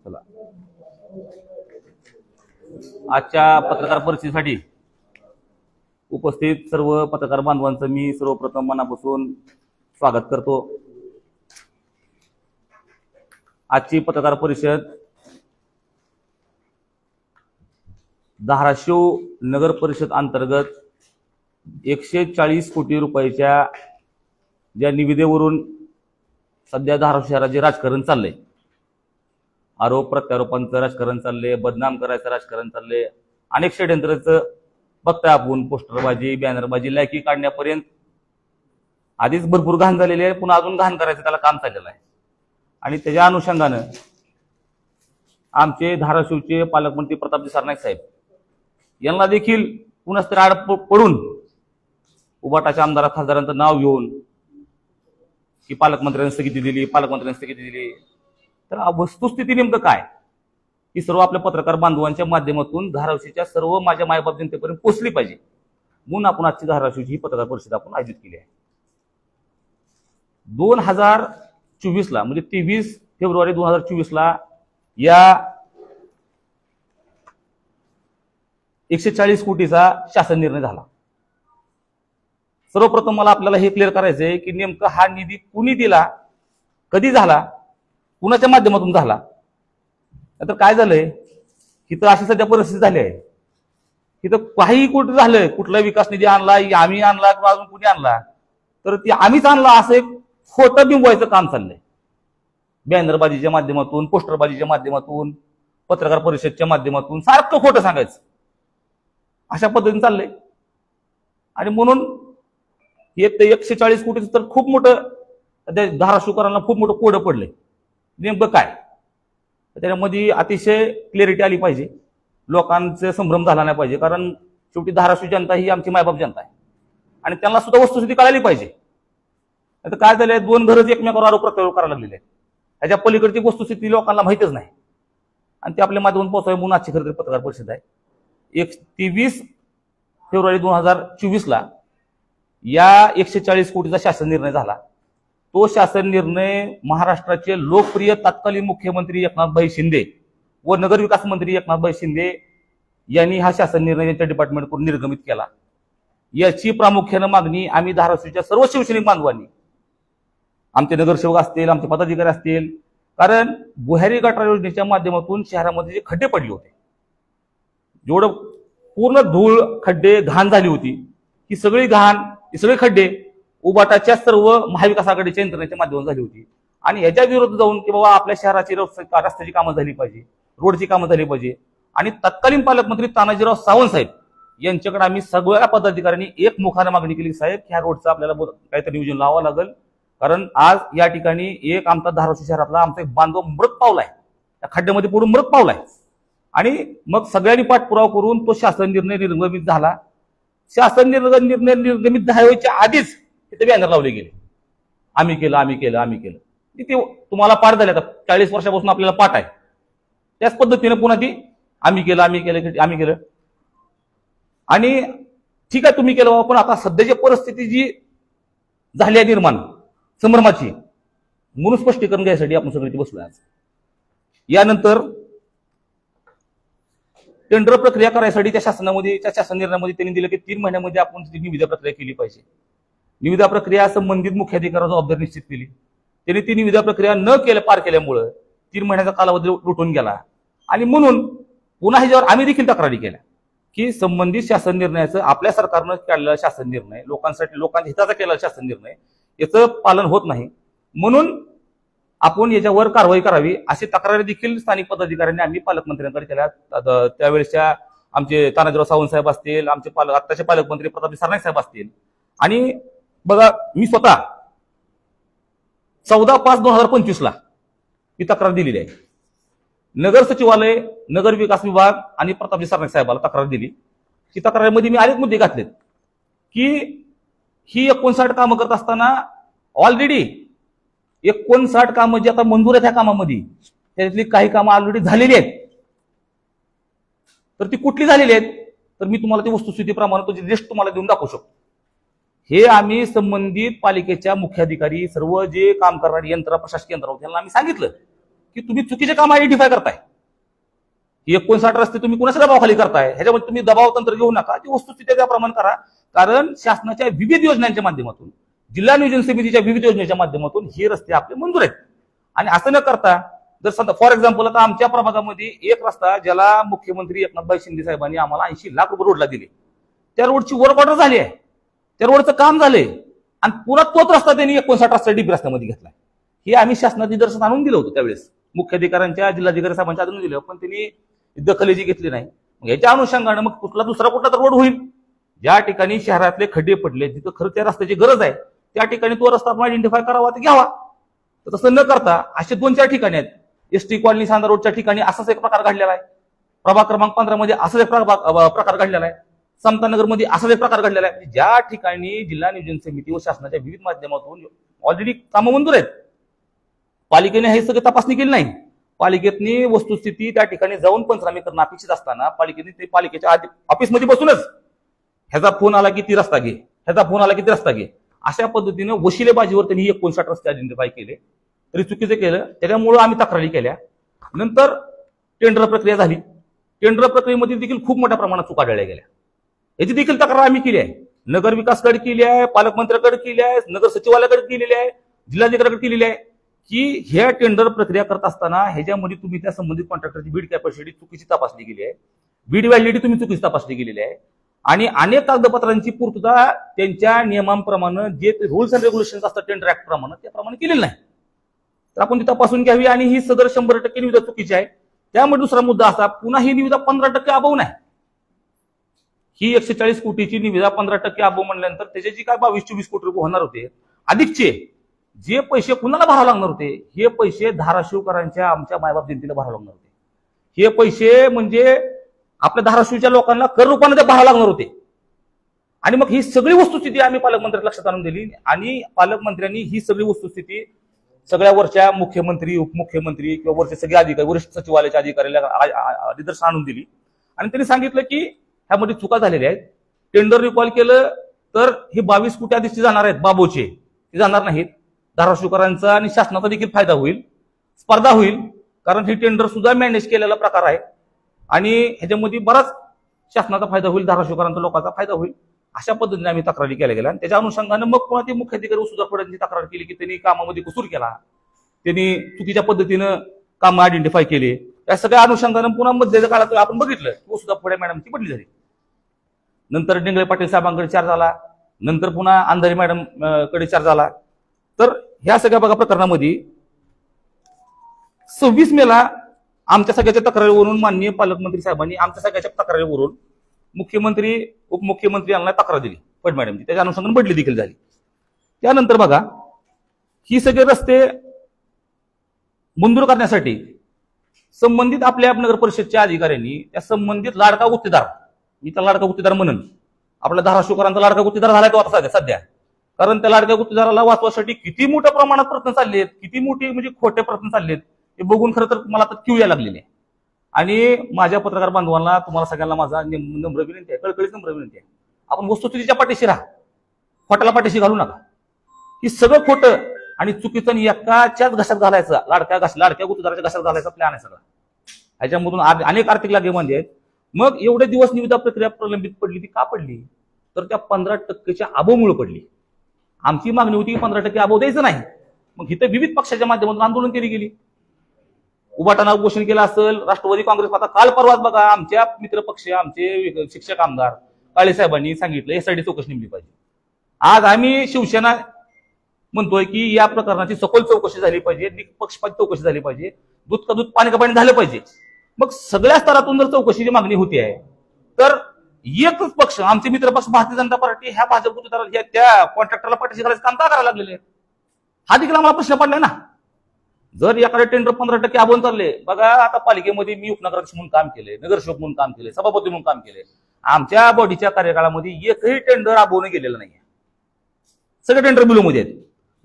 चला, आजच्या पत्रकार परिषदेसाठी उपस्थित सर्व पत्रकार बांधवांचं मी सर्वप्रथम मनापासून स्वागत करतो। आजची पत्रकार परिषद धाराशिव नगर परिषद अंतर्गत 140 कोटी रुपयाच्या ज्या निविदेवरून सध्या धाराशिव शहराचे राजकारण चाललंय, आरोप प्रत्यारोपांचं राजकारण चाललंय, बदनाम करायचं राजकारण चाललंय, अनेक षड्यंत्राचं बघताय आपण। पोस्टरबाजी, बॅनरबाजी, लायकी काढण्यापर्यंत आधीच भरपूर घाण झालेली आहे, पुन्हा अजून घाण करायचं त्याला काम चाललेलं आहे। आणि त्याच्या अनुषंगानं आमचे धाराशिवचे पालकमंत्री प्रतापजी सरनाईक साहेब यांना देखील पुन्हा तरी आड पडून उबाटाच्या आमदार खासदारांचं नाव घेऊन की पालकमंत्र्यांनी स्थगिती दिली, पालकमंत्र्यांनी स्थगिती दिली। तर वस्तुस्थिती नेमकं काय ही सर्व आपल्या पत्रकार बांधवांच्या माध्यमातून धाराशिवच्या सर्व माझ्या मायबाप जनतेपर्यंत पोहोचली पाहिजे म्हणून आपण आजची धाराशिवची ही पत्रकार परिषद आपण आयोजित केली आहे। 2024 ला म्हणजे 23 फेब्रुवारी 2024 ला या 140 कोटीचा शासन निर्णय झाला। सर्वप्रथम मला आपल्याला हे क्लिअर करायचंय की नेमकं हा निधी कुणी दिला, कधी झाला, कुणाच्या माध्यमातून झाला। तर काय झालंय की तर अशी सध्या परिस्थिती झाली आहे की तर काही कुठं झालंय, कुठला विकास निधी आणला, आम्ही आणला किंवा अजून कुणी आणला, तर ती आम्हीच आणला असं एक खोटं बिंबवायचं काम चाललंय। बॅनरबाजीच्या माध्यमातून, पोस्टरबाजीच्या माध्यमातून, पत्रकार परिषदच्या माध्यमातून सारखं खोटं सांगायचं अशा पद्धतीने चाललंय। आणि म्हणून हे 140 कोटीचं तर खूप मोठं धाराशिवकरांना खूप मोठं कोडं पडलंय। नेमकं काय त्याच्यामध्ये अतिशय क्लॅरिटी आली पाहिजे, लोकांचे संभ्रम झाला नाही पाहिजे, कारण शेवटी धाराशिव जनता ही आमची मायबाप जनता आहे आणि त्यांना सुद्धा वस्तुस्थिती कळाली पाहिजे। आता काय झालंय, दोन घरच एकमेकावर आरोप प्रत्यारोप करायला लागलेले आहेत, त्याच्या पलीकडची वस्तुस्थिती लोकांना माहितच नाही आणि ते आपल्या माध्यमातून पोहोचावे म्हणून आजची खरं तर पत्रकार परिषद आहे। 23 फेब्रुवारी 2024 ला या 140 कोटीचा शासन निर्णय झाला। तो शासन निर्णय महाराष्ट्राचे लोकप्रिय तत्कालीन मुख्यमंत्री एकनाथभाई शिंदे व नगरविकास मंत्री एकनाथभाई शिंदे यांनी हा शासन निर्णय त्यांच्या डिपार्टमेंटकडून निर्गमित केला। याची प्रामुख्याने मागणी आम्ही धाराशिवच्या सर्व शिवसैनिक बांधवांनी, आमचे नगरसेवक असतील, आमचे पदाधिकारी असतील, कारण भुयारी गटार योजनेच्या माध्यमातून शहरामध्ये जे खड्डे पडले होते, जेवढं पूर्ण धूळ, खड्डे, घाण झाली होती, ही सगळी घाण, ही सगळे खड्डे उबाटाच्या सर्व महाविकास आघाडीच्या यंत्रणेच्या माध्यमातून झाली होती। आणि याच्या विरोधात जाऊन की बाबा आपल्या शहराची रस्त्याची कामं झाली पाहिजे, रोडची कामं झाली पाहिजे, आणि तत्कालीन पालकमंत्री तानाजीराव सावंत साहेब यांच्याकडे आम्ही सगळ्या पदाधिकाऱ्यांनी एकमुखाने मागणी केली, साहेब ह्या रोडचं आपल्याला काहीतरी नियोजन लावावं लागेल, कारण आज या ठिकाणी एक आमचा धाराशिव शहरातला आमचा एक बांधव मृत पावलाय, त्या खड्ड्यामध्ये पडून मृत पावलाय। आणि मग सगळ्यांनी पाठपुरावा करून तो शासन निर्णय निर्गमित झाला। शासन निर्णय निर्गमित व्हायच्या आधीच तिथे बॅनर लावले गेले, आम्ही केलं, आम्ही केलं, आम्ही केलं। ते तुम्हाला पाठ झाले, आता 40 वर्षापासून आपल्याला पाठ आहे, त्याच पद्धतीने पुन्हा ती आम्ही केलं, आम्ही केलं, आम्ही केलं। आणि ठीक आहे तुम्ही केलं, पण आता सध्याची परिस्थिती जी झाली आहे निर्माण संभ्रमाची, म्हणून स्पष्टीकरण घ्यायसाठी आपण सगळे बसलोय आज। यानंतर टेंडर प्रक्रिया करायसाठी त्या शासनामध्ये, त्या शासन निर्णयामध्ये त्यांनी दिलं की 3 महिन्यामध्ये आपण निविदा प्रक्रिया केली पाहिजे। निविदा प्रक्रिया संबंधित मुख्याधिकाऱ्यावर जबाबदारी निश्चित केली। त्यांनी ती निविदा प्रक्रिया न पार केल्यामुळे 3 महिन्याचा कालावधी लुटून गेला। आणि म्हणून पुन्हा ह्याच्यावर आम्ही देखील तक्रारी केल्या की संबंधित शासन निर्णयाचं, आपल्या सरकारनं केलेला शासन निर्णय, लोकांसाठी, लोकांच्या हिताचा केलेला शासन निर्णय, याचं पालन होत नाही, म्हणून आपण याच्यावर कारवाई करावी अशी तक्रारी देखील स्थानिक पदाधिकाऱ्यांनी आम्ही पालकमंत्र्यांकडे केल्या। त्यावेळेसच्या आमचे तानाजीराव सावंत साहेब असतील, आमचे आत्ताचे पालकमंत्री प्रतापजी सरनाईक साहेब असतील, आणि बघा मी स्वतः 14/5/2025 ला ही तक्रार दिलेली आहे। नगर सचिवालय, नगर विकास विभाग आणि प्रतापजी सरनाईक साहेबाला तक्रार दिली। ही तक्रारीमध्ये मी अनेक मुद्दे घातलेत की ही 59 कामं करत असताना ऑलरेडी 59 कामं जी आता मंजूर आहेत, ह्या कामामध्ये त्यातली काही कामं ऑलरेडी झालेली आहेत, तर ती कुठली झालेली आहेत, तर मी तुम्हाला ती वस्तुस्थितीप्रमाणे तुझी लिस्ट तुम्हाला देऊन दाखवू शकतो। हे आम्ही संबंधित पालिकेच्या मुख्याधिकारी, सर्व जे काम करणारे यंत्र, प्रशासकीय यंत्र, त्यांना आम्ही सांगितलं की तुम्ही चुकीचे काम आयडेंटिफाय करताय. 59 रस्ते तुम्ही कुणाच्या दबावाखाली करताय, ह्याच्यामध्ये तुम्ही दबाव तंत्र घेऊ नका, ती वस्तुस्थिती त्याप्रमाणे करा. कारण शासनाच्या विविध योजनांच्या माध्यमातून, जिल्हा नियोजन समितीच्या विविध योजनेच्या माध्यमातून हे रस्ते आपले मंजूर आहेत. आणि असं न करता जर समजा फॉर एक्झाम्पल आता आमच्या प्रभागामध्ये एक रस्ता ज्याला मुख्यमंत्री एकनाथभाई शिंदे साहेबांनी आम्हाला 80 लाख रुपये रोडला दिले, त्या रोडची वर्क ऑर्डर झाली आहे, त्या रोडचं काम झालंय, आणि पुन्हा तोच रस्ता त्यांनी 59 रस्ता डीपी रस्त्यामध्ये घेतलाय. हे आम्ही शासनात निदर्शन आणून दिलं होतं त्यावेळेस, मुख्याधिकाऱ्यांच्या जिल्हाधिकारी साहेबांच्या आणून दिलं, पण त्यांनी दखलेची घेतली नाही. याच्या अनुषंगानं मग दुसरा कुठला तर रोड होईल, ज्या ठिकाणी शहरातले खड्डे पडले, जिथं खरं त्या रस्त्याची गरज आहे त्या ठिकाणी तो रस्ता आपण आयडेंटिफाय करावा, ते घ्यावा. तर तसं न करता असे 2-4 ठिकाणी आहेत. एसटी कॉलनी सांदा रोडच्या ठिकाणी असाच एक प्रकार घडलेला आहे, प्रभाग क्रमांक 15 मध्ये असाच एक प्रकार घडलेला आहे, समतानगर मध्ये असाच एक प्रकार घडलेला आहे. ज्या ठिकाणी जिल्हा नियोजन समिती व शासनाच्या विविध माध्यमातून ऑलरेडी कामं मंजूर आहेत, पालिकेने हे सगळं तपासणी केली नाही. पालिकेतनी वस्तुस्थिती त्या ठिकाणी जाऊन पंचनामे करणं अपेक्षित असताना पालिकेने ते पालिकेच्या ऑफिसमध्ये बसूनच ह्याचा फोन आला की ती रस्ता घे, ह्याचा फोन आला की ती रस्ता घे, अशा पद्धतीने वशिलेबाजीवर त्यांनी 59 रस्ते आयडेंटिफाय केले. तरी चुकीचं केलं, त्याच्यामुळे आम्ही तक्रारी केल्या. नंतर टेंडर प्रक्रिया झाली, टेंडर प्रक्रियेमध्ये देखील खूप मोठ्या प्रमाणात चुका आढळल्या गेल्या. याची देखील तक्रार आम्ही केली आहे, नगर विकासकडे केली आहे, पालकमंत्र्याकडे केली आहे, नगर सचिवालयाकडे केलेली आहे, जिल्हाधिकाऱ्याकडे केलेली आहे, की ह्या टेंडर प्रक्रिया करत असताना ह्याच्यामध्ये तुम्ही त्या संबंधित कॉन्ट्रॅक्टरची बीड कॅपॅसिटी चुकीची तपासणी केली आहे, बीड व्हॅलिडिटी तुम्ही चुकीची तपासणी केलेली आहे, आणि अनेक कागदपत्रांची पूर्तता त्यांच्या नियमांप्रमाणे जे रूल्स अँड रेग्युलेशन असतात टेंडर ऍक्ट प्रमाणे त्याप्रमाणे केलेलं नाही. तर आपण ती तपासून घ्यावी, आणि ही सदर 100% निविदा चुकीची आहे. त्यामुळे दुसरा मुद्दा असा, पुन्हा ही निविदा 15% अभाव नाही. ही 140 कोटीची निविदा 15% अभाव म्हणल्यानंतर त्याच्याची काय 22-24 कोटी रुपये होणार होते, अधिकचे जे पैसे कुणाला भरावे लागणार होते, हे पैसे धाराशिवकरांच्या आमच्या मायबाप जनतेला भरावे लागणार होते. हे पैसे म्हणजे आपल्या धाराशिवच्या लोकांना कर रूपाने ते भरावे लागणार होते. आणि मग ही सगळी वस्तुस्थिती आम्ही पालकमंत्र्यांना लक्षात आणून दिली, आणि पालकमंत्र्यांनी ही सगळी वस्तुस्थिती सगळ्या वरच्या मुख्यमंत्री, उपमुख्यमंत्री किंवा वरचे सगळे अधिकारी, वरिष्ठ सचिवालयाच्या अधिकाऱ्याला निदर्शन आणून दिली. आणि त्यांनी सांगितलं की ह्यामध्ये चुका झालेल्या आहेत, टेंडर रिकॉल केलं तर हे 22 कोटी अधिकचे जाणार आहेत, बाबोचे ते जाणार नाहीत. धाराशिवकरांचा आणि शासनाचा देखील फायदा होईल, स्पर्धा होईल, कारण ही टेंडर सुद्धा मॅनेज केलेला प्रकार आहे, आणि ह्याच्यामध्ये बराच शासनाचा फायदा होईल, धाराशिवकरांचा लोकांचा फायदा होईल. अशा पद्धतीने आम्ही तक्रारी केल्या गेल्या. त्याच्या अनुषंगाने मग पुन्हा ते मुख्याधिकारी सुद्धा फडांची तक्रार केली की त्यांनी कामामध्ये कसूर केला, त्यांनी चुकीच्या पद्धतीनं काम आयडेंटिफाय केले. त्या सगळ्या अनुषंगाने पुन्हा मध्यच्या काळात आपण बघितलं सुद्धा फडे मॅडमची बदली झाली. नंतर डिंगळे पाटील साहेबांकडे चार्ज झाला, नंतर पुन्हा अंधारी मॅडम कडे चार्ज झाला. तर ह्या सगळ्या बघा प्रकरणामध्ये 26 मेला आमच्या सगळ्याच्या तक्रारीवरून माननीय पालकमंत्री साहेबांनी आमच्या सगळ्याच्या तक्रारीवरून मुख्यमंत्री, उपमुख्यमंत्री यांना तक्रार दिली फड मॅडमची, त्याच्या अनुषंगाने बदली देखील झाली. त्यानंतर बघा ही सगळे रस्ते मंजूर करण्यासाठी संबंधित आपल्या नगर परिषदच्या अधिकाऱ्यांनी त्या संबंधित लाडका गुत्तेदार, मी त्या लाडका गुत्तेदार म्हणून आपल्या धाराशिवकरांचा लाडका गुत्तेदार झालाय तो आता सध्या, कारण त्या लाडक्या गुत्तेदाराला वाचवासाठी किती मोठ्या प्रमाणात प्रयत्न चालले आहेत, किती मोठी म्हणजे खोटे प्रयत्न चालले आहेत हे बघून खरं तर मला तर क्यू यायला लागलेली आहे. आणि माझ्या पत्रकार बांधवांना, तुम्हाला सगळ्यांना माझा नम्र विनंती आहे, कळकळीच नम्र विनंती आहे, आपण वस्तुस्थितीच्या पाठीशी राहा, खोट्याला पाठीशी घालू नका. ही सगळं खोटं आणि चुकीचं एकाच्याच घशात घालायचं, लाडक्या गुत्तेदाराच्या घशात घालायचा प्लॅन आहे सगळा. ह्याच्यामधून अनेक आर्थिक लागे म्हणजे आहेत. मग एवढे दिवस निविदा प्रक्रिया प्रलंबित पडली, ती का पडली? तर त्या 15%च्या अभावामुळे पडली. आमची मागणी होती की 15% अभाव द्यायचं नाही. मग इथं विविध पक्षाच्या माध्यमातून आंदोलन केली गेली, उभाटाना उपोषण केलं असेल, राष्ट्रवादी काँग्रेस, आता काल परवाच बघा आमच्या मित्रपक्ष, आमचे शिक्षक आमदार काळे साहेबांनी सांगितलं यासाठी चौकशी नेमली पाहिजे. आज आम्ही शिवसेना म्हणतोय की या प्रकरणाची सखोल चौकशी झाली पाहिजे, निष्पक्षपात चौकशी झाली पाहिजे, दूध का दूध पाणी का पाणी झालं पाहिजे. मग सगळ्या स्तरातून जर चौकशीची मागणी होती आहे तर एकच पक्ष, आमचे मित्रपक्ष भारतीय जनता पार्टी, ह्या भाजप गुत्तेदाराला, त्या कॉन्ट्रॅक्टरला पाठीशी घालायचं काम का करायला लागलेले? हा देखील आम्हाला प्रश्न पडलाय ना. जर याकडे टेंडर 15% अभावून चालले, बघा आता पालिकेमध्ये मी उपनगराध्यक्ष म्हणून काम केले, नगरसेवक म्हणून काम केले, सभापती म्हणून काम केले, आमच्या बॉडीच्या कार्यकाळामध्ये एकही टेंडर अभावून गेलेलं नाहीये. सगळे टेंडर बिलोमध्ये आहेत.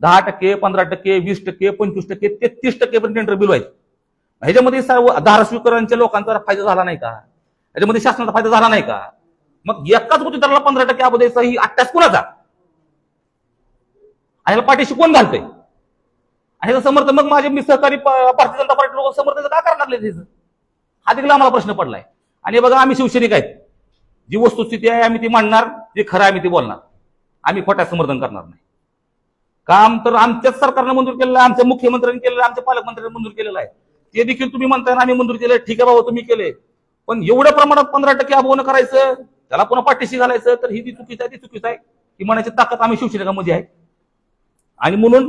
10%, 15%, 20%, 25%, 33% पण टेंडर बिलो आहेत. ह्याच्यामध्ये सर्व धाराशिवकरांच्या लोकांचा फायदा झाला नाही का? ह्याच्यामध्ये शासनाचा फायदा झाला नाही का? मग एकाच गुत्तेदाराला 15% अभाव द्यायचा, ही अट्टास कुणाचा? ह्याला पाठीशी कोण घालतोय? आणि समर्थ मग माझे मी सहकारी भारतीय जनता पार्टी लोक समर्थन का करायला लागले त्याचं, हा देखील आम्हाला प्रश्न पडलाय. आणि बघा आम्ही शिवसैनिक आहेत, जी वस्तुस्थिती आहे आम्ही ती मांडणार, जे खरं आम्ही ते बोलणार, आम्ही खोट्या समर्थन करणार नाही. काम तर आमच्याच सरकारनं मंजूर केलेलं आहे, आमच्या मुख्यमंत्र्यांनी केलेलं आहे, आमच्या पालकमंत्र्यांनी मंजूर केलेलं आहे. ते देखील तुम्ही म्हणताय ना आम्ही मंजूर केलं, ठीक आहे बाबा तुम्ही केले, पण एवढ्या प्रमाणात 15% अभावनं करायचं, त्याला पुन्हा पाठीशी घालायचं, तर ही ती चुकीचं आहे, ती चुकीचं आहे. ही म्हणायची ताकद आम्ही शिवसैनिकांमध्ये आहे. आणि म्हणून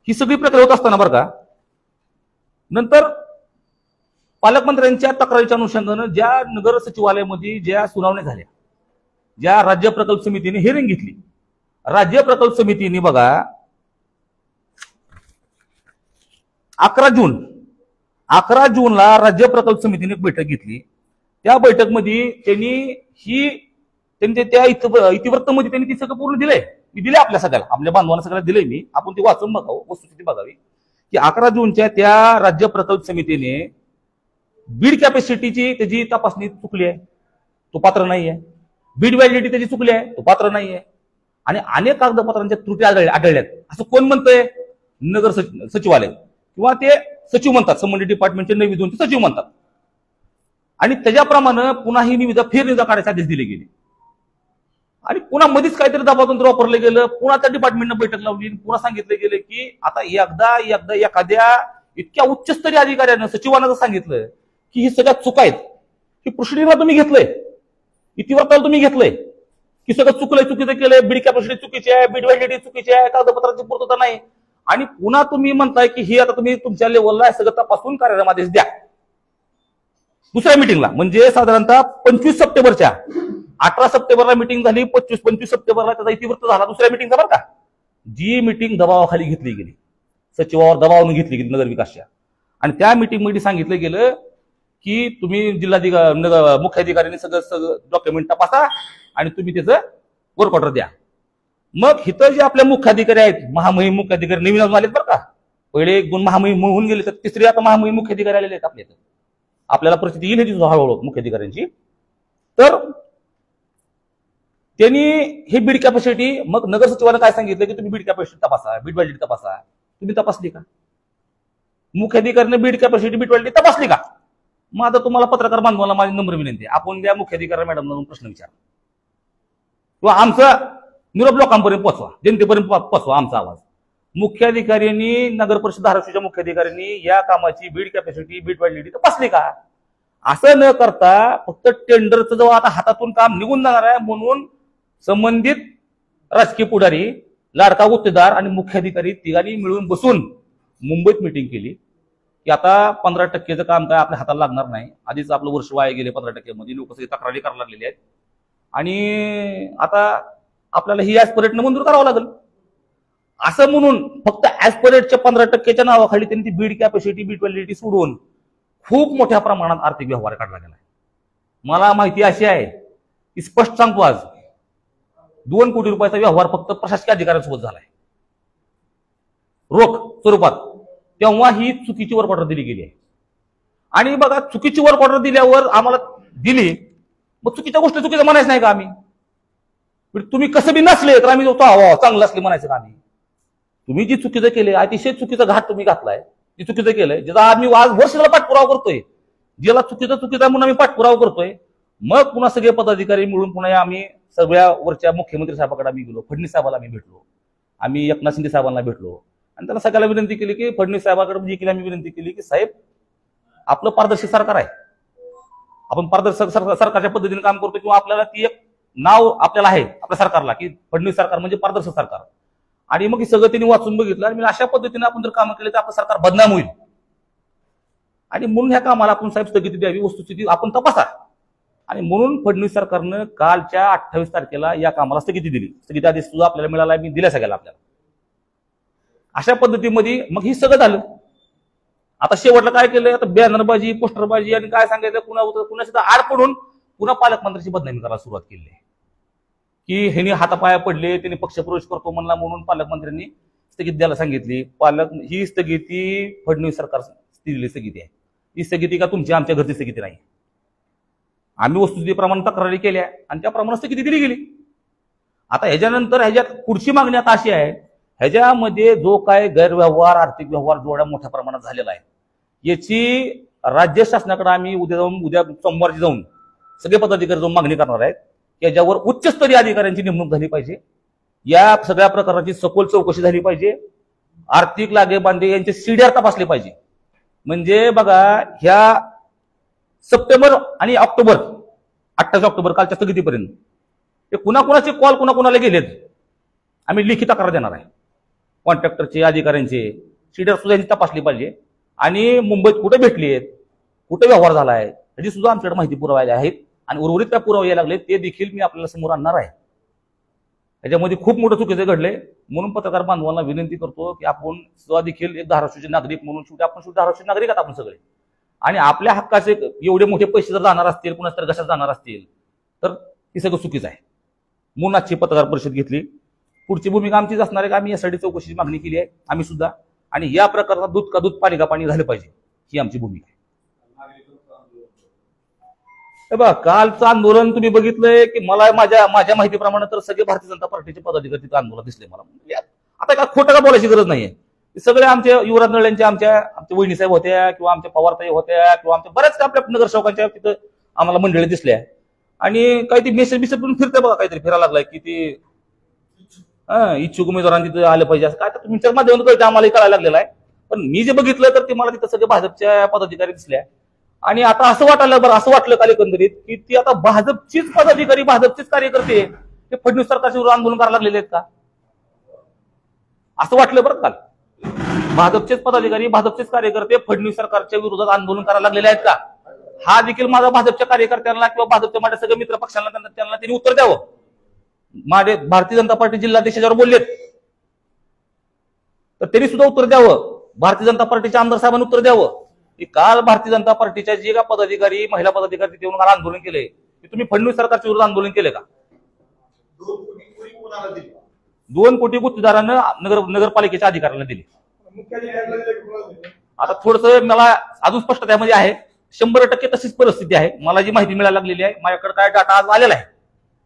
ही सगळी प्रक्रिया होत असताना बरं का, नंतर पालकमंत्र्यांच्या तक्रारीच्या अनुषंगानं ज्या नगर सचिवालयामध्ये ज्या सुनावण्या झाल्या, ज्या राज्य प्रकल्प समितीने हिअरिंग घेतली, राज्य प्रकल्प समितीने बघा 11 जूनला राज्य प्रकल्प समितीने एक बैठक घेतली. त्या बैठकमध्ये त्यांनी त्या इतिवृत्तामध्ये त्यांनी ती सगळं पूर्ण दिलंय, मी दिले आपल्या सगळ्याला, आपल्या बांधवांना सगळ्याला दिलंय मी, आपण ती वाचून बघावं, वस्तुस्थिती बघावी की 11 जूनच्या त्या राज्य प्रकल्प समितीने बीड कॅपॅसिटीची त्याची तपासणी चुकली आहे, तो पात्र नाही आहे. बीड व्हॅलिडिटी त्याची चुकली आहे, तो पात्र नाही आहे. आणि अनेक कागदपत्रांच्या त्रुटी आढळल्यात असं कोण म्हणतंय? नगर सचिवालय किंवा ते सचिव म्हणतात, संबंधित डिपार्टमेंटचे नवी दोन सचिव म्हणतात. आणि त्याच्याप्रमाणे पुन्हा ही निविदा फेरनिविदा काढायचे आदेश दिले गेले. आणि पुन्हा मध्येच काहीतरी दबावतंत्र वापरलं गेलं, पुन्हा त्या डिपार्टमेंटनं बैठक लावली, पुन्हा सांगितलं गेलं की आता एकदा एखाद्या इतक्या उच्चस्तरीय अधिकाऱ्यानं सचिवांना जर सांगितलं की ही सगळ्या चुका आहेत, ही प्रोसिडिंगला तुम्ही घेतलंय, इतिवृत्ताला तुम्ही घेतलंय की सगळं चुकलंय, चुकीचं केलंय, बीड कॅपॅसिटी चुकीची आहे, बीड व्हॅलिडिटी चुकीची आहे, कागदपत्रांची पूर्तता नाही, आणि पुन्हा तुम्ही म्हणताय की ही आता तुम्ही तुमच्या लेवलला सगळं तपासून कार्यालयात आदेश द्या. दुसऱ्या मिटिंगला म्हणजे साधारणतः 25 सप्टेंबरच्या 18 सप्टेंबरला मिटिंग झाली, 25 सप्टेंबरला त्याचा इतिवृत्त झाला दुसऱ्या मिटिंगचा बरं का. जी मिटिंग दबावाखाली घेतली गेली, सचिवावर दबावाने घेतली गेली नगर विकासच्या, आणि त्या मिटिंगमध्ये सांगितलं गेलं की तुम्ही जिल्हाधिकारी मुख्याधिकाऱ्यांनी सगळं डॉक्युमेंट तपासा आणि तुम्ही त्याचं वर्क ऑर्डर द्या. मग इथं जे आपल्या मुख्याधिकारी आहेत, महामहिम मुख्याधिकारी नवीन आलेत बरं का, पहिले 1-2 महामहिम होऊन गेले, तर तिसरी आता महामहिम मुख्याधिकारी आलेले आहेत आपल्या इथं. आपल्याला परिस्थिती येईल ह्याची हळूहळू मुख्याधिकाऱ्यांची. तर त्यांनी हे बीड कॅपॅसिटी, मग नगर सचिवांना काय सांगितलं की तुम्ही बीड कॅपॅसिटी तपासा, बीड व्हॅलिडिटी तपासा. तुम्ही तपासली का? मुख्याधिकाऱ्याने बीड कॅपॅसिटी बीड व्हॅलिडिटी तपासली का? मग आता तुम्हाला पत्रकार बांधवांना माझी नम्र विनंती आहे, आपण त्या मुख्याधिकारी मॅडमला प्रश्न विचारा किंवा आमचा निरोप लोकांपर्यंत पोहोचवा, जनतेपर्यंत पोहोचवा आमचा आवाज. मुख्याधिकाऱ्यांनी, नगर परिषद धाराशिवच्या मुख्याधिकाऱ्यांनी या कामाची बीड कॅपॅसिटी बीड व्हॅलिडिटी तपासली का? असं न करता फक्त टेंडरचं जेव्हा आता हातातून काम निघून जाणार आहे म्हणून संबंधित राजकीय पुढारी, लाडका गुत्तेदार आणि मुख्याधिकारी तिघांनी मिळून बसून मुंबईत मिटिंग केली की आता 15%चं काम काय आपल्या हाताला लागणार नाही, आधीच आपलं वर्ष वाया गेले 15%मध्ये, लोक सगळी तक्रारी करायला लागलेली आहेत, आणि आता आपल्याला ही ऍस्परेटनं मंजूर करावं लागेल. असं म्हणून फक्त ऍस्परेटच्या 15%च्या नावाखाली त्यांनी ती बीड कॅपॅसिटी बीड व्हॅलिडिटी सोडून खूप मोठ्या प्रमाणात आर्थिक व्यवहार काढला गेला. मला माहिती अशी आहे की स्पष्ट सांगतो आज 2 कोटी रुपयाचा व्यवहार फक्त प्रशासकीय अधिकाऱ्यांसोबत झालाय रोख स्वरूपात. तेव्हा ही चुकीची वर्क ऑर्डर दिली गेली आहे. आणि बघा चुकीची वर्क ऑर्डर दिल्यावर आम्हाला दिली, मग चुकीच्या गोष्टी चुकीचं म्हणायचं नाही का आम्ही? तुम्ही कसं बी नसले तर आम्ही चांगलं असले म्हणायचं का आम्ही? तुम्ही जी चुकीचं केले, अतिशय चुकीचा घाट तुम्ही घातलाय, जे चुकीचं केलंय, ज्याचा आम्ही आज वर्षाला पाठपुरावा करतोय, ज्याला चुकीचा म्हणून आम्ही पाठपुरावा करतोय. मग पुन्हा सगळे पदाधिकारी मिळून पुन्हा आम्ही सगळ्या वरच्या मुख्यमंत्री साहेबांकडे आम्ही गेलो, फडणवीस साहेबांना आम्ही भेटलो, आम्ही एकनाथ शिंदे साहेबांना भेटलो, आणि त्यांना सगळ्याला विनंती केली की फडणवीस साहेबांकडे जी केली आम्ही विनंती केली की साहेब आपलं पारदर्शक सरकार आहे, आपण पारदर्शक सरकारच्या पद्धतीने काम करतो, किंवा आपल्याला ती एक नाव आपल्याला आहे आपल्या सरकारला की फडणवीस सरकार म्हणजे पारदर्शक सरकार. आणि मग हे सगळं त्यांनी वाचून बघितलं आणि अशा पद्धतीने आपण जर काम केले तर आपलं सरकार बदनाम होईल, आणि म्हणून ह्या कामाला आपण साहेब स्थगिती द्यावी, वस्तुस्थिती आपण तपासा. आणि म्हणून फडणवीस सरकारनं कालच्या 28 तारखेला या कामाला स्थगिती दिली. स्थगिती आदेश सुद्धा आपल्याला मिळाला, मी दिल्या सगळ्याला आपल्याला. अशा पद्धतीमध्ये मग ही सगळं झालं. आता शेवटला काय केलं, आता बॅनरबाजी, पोस्टरबाजी आणि काय सांगायचं, पुन्हा सुद्धा आड पडून पुन्हा पालकमंत्र्यांची बदनामी करायला सुरुवात केली की ह्यांनी हातापाया पडले, त्यांनी पक्षप्रवेश करतो म्हणला म्हणून पालकमंत्र्यांनी स्थगिती द्यायला सांगितली. ही स्थगिती फडणवीस सरकार दिलेली स्थगिती आहे. ही स्थगिती का तुमची आमच्या घरची स्थगिती नाही. आम्ही वस्तुस्थितीप्रमाणे तक्रारी केल्या आणि त्याप्रमाणे स्थगिती दिली गेली. आता ह्याच्यानंतर ह्याच्यात पुढची मागणी आता अशी आहे ह्याच्यामध्ये जो काय गैरव्यवहार आर्थिक व्यवहार जेवढ्या मोठ्या प्रमाणात झालेला आहे याची राज्य शासनाकडे आम्ही उद्या सोमवारी जाऊन सगळे पदाधिकारी जाऊन मागणी करणार आहेत. याच्यावर उच्चस्तरीय अधिकाऱ्यांची नेमणूक झाली पाहिजे. या सगळ्या प्रकाराची सखोल चौकशी झाली पाहिजे. आर्थिक लागेबांधे यांचे सीडीआर तपासले पाहिजे. म्हणजे बघा ह्या सप्टेंबर आणि ऑक्टोबर 28 ऑक्टोबर कालच्या स्थगितीपर्यंत ते कुणाकुणाचे कॉल कुणाकुणाला गेलेत आम्ही लिखित तक्रार देणार आहे. कॉन्ट्रॅक्टरचे अधिकाऱ्यांचे सीडीआर सुद्धा यांची तपासली पाहिजे. आणि मुंबईत कुठे भेटली आहेत कुठे व्यवहार झाला आहे याची सुद्धा आमच्याकडे माहिती पुरवायला आहेत. आणि उर्वरित काय पुरावे यायला लागले ते देखील मी आपल्याला समोर आणणार आहे. याच्यामध्ये खूप मोठं चुकीचे घडले. म्हणून पत्रकार बांधवांना विनंती करतो की आपण सुद्धा देखील एक धाराशिवचे नागरिक म्हणून शेवटी आपण सुद्धा धाराशिवचे नागरिक आहात आपण सगळे. आणि आपल्या हक्काचे एवढे मोठे पैसे जर जाणार असतील कुणाच तर घशात जाणार असतील तर हे सगळं चुकीचं आहे. म्हणून आजची पत्रकार परिषद घेतली. पुढची भूमिका आमचीच असणार आहे की आम्ही यासाठी चौकशीची मागणी केली आहे आम्ही सुद्धा. आणि या प्रकारचा दूध का दूध पाणी का पाणी झालं पाहिजे ही आमची भूमिका आहे. बघा कालचं आंदोलन तुम्ही बघितलंय की मला माझ्या माहितीप्रमाणे तर सगळे भारतीय जनता पार्टीचे पदाधिकारी तिथं आंदोलन दिसले मला. आता काय खोटं का बोलायची गरज नाहीये. सगळे आमचे युवराज नळ्यांचे आमच्या वहिनी साहेब होत्या किंवा आमच्या पवारताई होत्या किंवा आमच्या बऱ्याच आपल्या नगरसेवकांच्या तिथं आम्हाला मंडळी दिसल्या. आणि काही ती मेसेज पण फिरते बघा काहीतरी फिरायला लागलाय की ती इच्छुक उमेदवारांनी तिथं आलं पाहिजे असं काय तर तुमच्या माध्यमातून कळतं आम्हाला कळायला लागलेलं आहे. पण मी जे बघितलं तर ते मला तिथं सगळे भाजपच्या पदाधिकारी दिसल्या. आणि आता असं वाटलं काल एकंदरीत की ती आता भाजपचीच पदाधिकारी भाजपचेच कार्यकर्ते ते फडणवीस सरकारच्या विरोधात आंदोलन करायला लागलेले आहेत का असं वाटलं बरं काल. भाजपचेच पदाधिकारी भाजपचेच कार्यकर्ते फडणवीस सरकारच्या विरोधात आंदोलन करायला लागलेले आहेत का हा देखील माझा भाजपच्या कार्यकर्त्यांना किंवा भाजपच्या माझ्या सगळ्या मित्र पक्षांना त्यांना त्यांनी उत्तर द्यावं. माझे भारतीय जनता पार्टी जिल्हाध्यक्षावर बोललेत तर त्यांनी सुद्धा उत्तर द्यावं. भारतीय जनता पार्टीच्या आमदार साहेबांनी उत्तर द्यावं की काल भारतीय जनता पार्टीच्या जे का पदाधिकारी महिला पदाधिकारी तिथे येऊन आंदोलन केले की तुम्ही फडणवीस सरकारच्या विरोधात आंदोलन केले का. 2 कोटी गुत्तेदारांना नगरपालिकेच्या अधिकाऱ्यांना दिले. आता थोडस मला अजून स्पष्ट त्यामध्ये आहे 100% तशीच परिस्थिती आहे. मला जी माहिती मिळायला लागलेली आहे माझ्याकडे काय डाटा आज आलेला आहे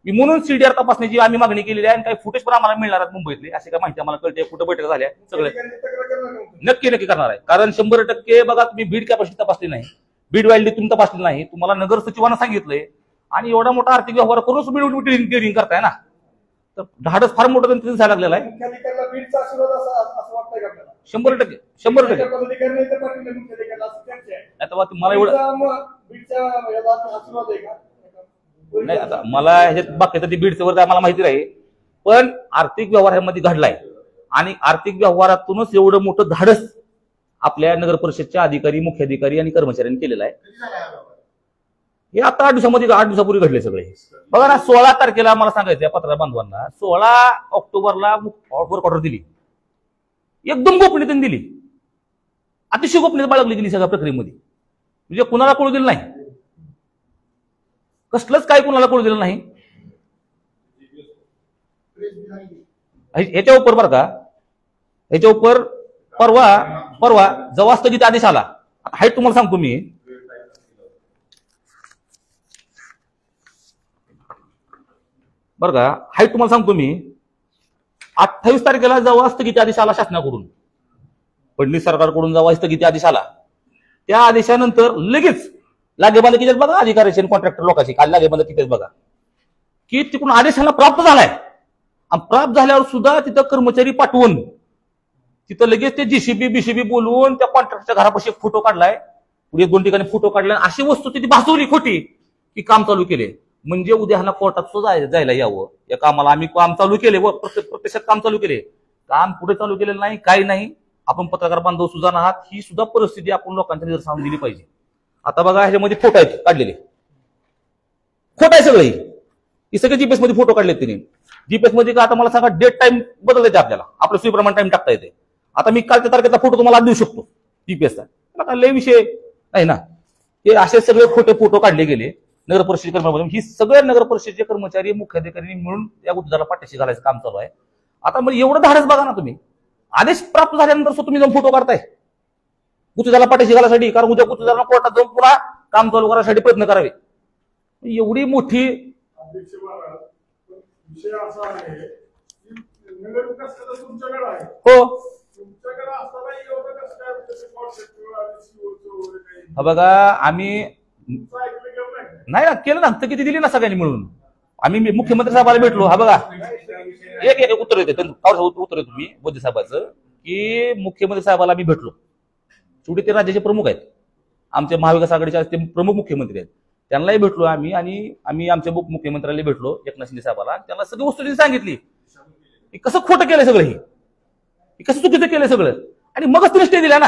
मी म्हणून सीडीआर तपासण्याची आम्ही मागणी केलेली आहे. आणि काही फुटेज पण आम्हाला मिळणार आहेत मुंबईतले अशी काय माहिती आम्हाला कळते कुठं बैठक झाल्या सगळे नक्की करणार आहे. कारण 100% बघा तुम्ही बीड कॅपॅसिटी तपासली नाही बीड व्हॅलिडी तुम्ही तपासली नाही तुम्हाला नगर सचिवांना सांगितलंय आणि एवढा मोठा आर्थिक व्यवहार करून तुम्ही करताय ना तर धाडस फार मोठं त्यांचं दिसायला लागलेलं आहे. 100% मला एवढं नाही आता मला ह्याच्यात बाकीचं ते बीडचं वर आम्हाला माहिती नाही पण आर्थिक व्यवहारामध्ये घडलाय आणि आर्थिक व्यवहारातूनच एवढं मोठं धाडस आपल्या नगर परिषदच्या अधिकारी मुख्याधिकारी आणि कर्मचाऱ्यांनी केलेलं आहे. हे आता 8 दिवसापूर्वी घडले सगळे. बघा ना 16 तारखेला मला सांगायचं या पत्रकार बांधवांना 16 ऑक्टोबरला वर्क ऑर्डर दिली एकदम गोपनीयतेने दिली अतिशय गोपनीयता बाळगली गेली सगळ्या प्रक्रियेमध्ये म्हणजे कुणाला कळू दिलं नाही कसलंच काय कुणाला कळू दिलं नाही. ह्याच्या उपर बरं का ह्याच्या उपर परवा जेव्हा स्थगित आदेश आला हाय तुम्हाला सांगतो मी बरं का हाय तुम्हाला सांगतो मी 28 तारखेला जेव्हा स्थगिती आदेश आला शासनाकडून फडणवीस सरकारकडून जेव्हा स्थगिती आदेश आला त्या आदेशानंतर लगेच लागेबांध किती बघा अधिकाऱ्याचे कॉन्ट्रॅक्टर लोकांची काल लागेबांध कितीच बघा की तिकडून आदेशाला प्राप्त झालाय आणि प्राप्त झाल्यावर सुद्धा तिथं कर्मचारी पाठवून तिथं लगेच ते जीसीबी बोलवून त्या कॉन्ट्रॅक्टरच्या घरापाशी फोटो काढलाय पुढे 2 ठिकाणी फोटो काढलाय अशी वस्तू तिथे भासवली खोटी की काम चालू केले म्हणजे उद्या ह्याला कोर्टात सुद्धा जायला यावं या कामाला आम्ही काम चालू केले व प्रत्यक्षात काम चालू केले काम पुढे चालू केलेलं नाही काही नाही. आपण पत्रकार बांधव सुद्धा आहात ही सुद्धा परिस्थिती आपण लोकांच्या निदर्शनास दिली पाहिजे. आता बघा ह्याच्यामध्ये फोटो आहेत काढलेले खोट आहे सगळे ही सगळे जीपीएस मध्ये फोटो काढले त्यांनी जीपीएस मध्ये का आता मला सांगा डेट टाइम बदलता येते आपल्याला आपलं सुप्रमाण टाइम टाकता येते. आता मी कालच्या तारखेचा फोटो तुम्हाला देऊ शकतो जीपीएसचा त्याला लय विषय नाही ना. हे असे सगळे खोटे फोटो काढले गेले नगर परिषद कर्मचारी ही सगळ्या नगर परिषदेचे कर्मचारी मुख्याधिकाऱ्यांनी मिळून या गुत्तेदाराला पाठीशी घालायचं काम चालू आहे. आता मग एवढं धाडस बघा ना तुम्ही आदेश प्राप्त झाल्यानंतर तुम्ही जाऊन फोटो काढताय गुत्तेदाराला पाठीशी घालायसाठी कारण उद्या गुत्तेदारांना कोर्टात जाऊन पुन्हा काम चालू करण्यासाठी प्रयत्न करावे. एवढी मोठी विषय असा आहे की हो बघा आम्ही नाही ना केलं ना किती दिली ना सगळ्यांनी मिळून आम्ही मुख्यमंत्री साहेबाला भेटलो हा बघा एक उत्तर येते उत्तर येतो मी मोदी साहेबाचं की मुख्यमंत्री साहेबाला आम्ही भेटलो शेवटी ते राज्याचे प्रमुख आहेत आमच्या महाविकास आघाडीचे ते प्रमुख मुख्यमंत्री आहेत त्यांनाही भेटलो आम्ही आणि आम्ही आमच्या मुख्यमंत्र्याला भेटलो एकनाथ शिंदे साहेबाला त्यांना सगळी वस्तू सांगितली की कसं खोटं केलंय सगळं हे कसं चुकीचं केलंय सगळं आणि मगच तुम्ही स्टे दिला ना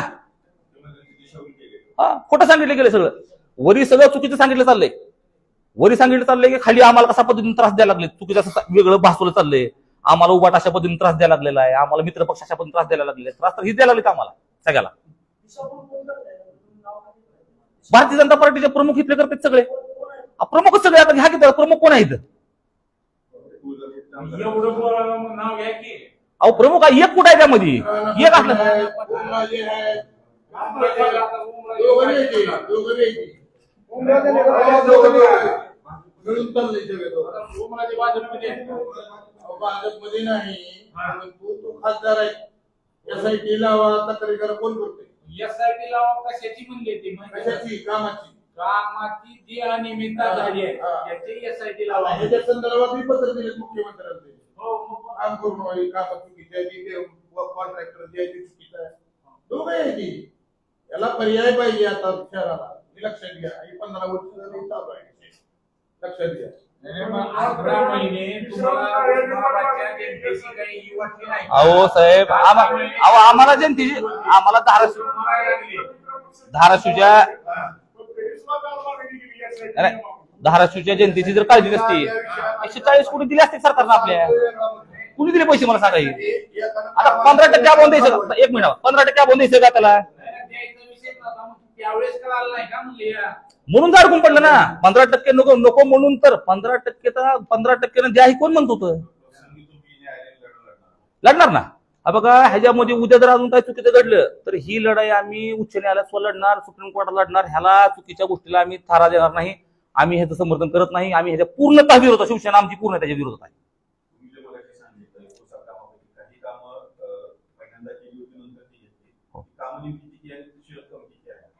हा खोटं सांगितलं गेलं सगळं वरी सगळं चुकीचं सांगितलं चाललंय वरी सांगितलं चाललंय की खाली आम्हाला कसा पद्धतीने त्रास द्यायला लागले चुकीचं असं वेगळं भासवलं चाललंय आम्हाला उबाट अशा पद्धतीने त्रास द्यायला लागलेला आहे आम्हाला मित्र पक्ष अशा पद्धतीने त्रास द्यायला लागले त्रास तर ही द्यायला लागले आम्हाला सगळ्याला भारतीय जनता पार्टीचे प्रमुख इथले करतात सगळे प्रमुखच सगळे आता घ्या की प्रमुख कोण आहेत अहो प्रमुख एक कुठं आहे त्यामध्ये एक असलं भाजपमध्ये नाही तो खासदार आहे एसआयटी लावा तक्रारी करा कोण करते एसआयटी लावा कशाची म्हणली ती कशाची कामाची जी अनियमितता झाली आहे त्याची एसआयटी लावा ह्याच्या संदर्भात मी पत्र दिले मुख्यमंत्र्यांनी काम करून काम चुकीचं आहे कॉन्ट्रॅक्टर जे आहे ते चुकीचं आहे दोघं आहे की याला पर्याय पाहिजे आता शहराला लक्षात घ्या 15 वर्ष झाली चालू आहे लक्षात घ्या अहो साहेब आम्हाला जनतेची आम्हाला धाराशिवच्या जनतेची जर काळजी नसती 140 कोटी दिले असते सरकारनं आपल्या कुणी दिले पैसे मला सांगाय आता 15% आपण द्यायचं एक मिनिट 15% आपण द्यायचं का त्याला म्हणून तर अडकून पडलं ना 15% नको नको म्हणून तर 15% द्या ही कोण म्हणत होतं लढणार ना बघा ह्याच्यामध्ये उद्या जर अजून काही चुकीचं घडलं तर ही लढाई आम्ही उच्च न्यायालयात लढणार सुप्रीम कोर्टात लढणार ह्याला चुकीच्या गोष्टीला आम्ही थारा देणार नाही आम्ही ह्याचं समर्थन करत नाही आम्ही ह्याच्या पूर्णतः विरोधात शिवसेना आमची पूर्ण त्याच्या विरोधात आहे